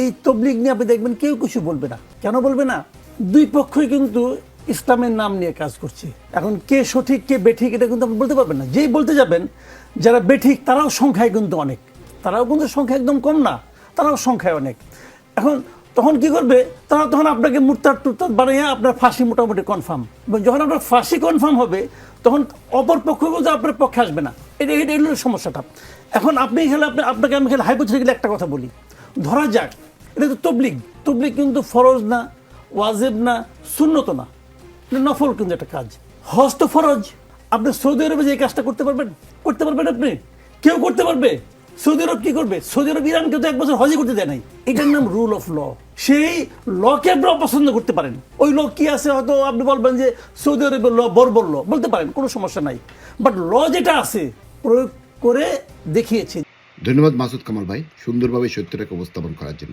এই তবলিগ নিয়ে আপনি দেখবেন কেউ কিছু বলবে না। কেন বলবে না? দুই পক্ষই কিন্তু ইসলামের নাম নিয়ে কাজ করছে। এখন কে সঠিক কে বেঠিক এটা কিন্তু আপনি বলতে পারবেন না। যেই বলতে যাবেন যারা বেঠিক তারাও সংখ্যায় কিন্তু অনেক, তারাও কিন্তু সংখ্যা একদম কম না, তারাও সংখ্যায় অনেক। এখন তখন কি করবে তারা? তখন আপনাকে মুরতাদ টুরতাদ বানিয়ে আপনার ফাঁসি মোটামুটি কনফার্ম। যখন আপনার ফাঁসি কনফার্ম হবে তখন অপর পক্ষ কিন্তু আপনার পক্ষে আসবে না। এটা এটা হলো সমস্যাটা। এখন আপনি খেলে আপনাকে আমি খেলে হাইপোথেটিক্যালি একটা কথা বলি, ধরা যাক এটা তো তবলিগ, তবলিগ কিন্তু ফরজ না, ওয়াজিব না, সুন্নত না, এটা নফল কিন্তু একটা কাজ। হজ তো ফরজ। আপনি সৌদি আরবে যে এই কাজটা করতে পারবেন? করতে পারবেন আপনি? কেউ করতে পারবে? সৌদি আরব কি করবে? সৌদি আরব ইরানকে তো 1 বছর হজই করতে দেয় নাই। এটার নাম রুল অফ ল। সেই লকে আপনারা পছন্দ করতে পারেন। ওই ল কি আছে হয়তো আপনি বলবেন যে সৌদি আরবের ল বর্বর ল, বলতে পারেন, কোনো সমস্যা নাই। বাট ল যেটা আছে প্রয়োগ করে দেখিয়েছে। ধন্যবাদ মাসুদ কামাল ভাই, সুন্দরভাবে সত্যটাকে উপস্থাপন করার জন্য।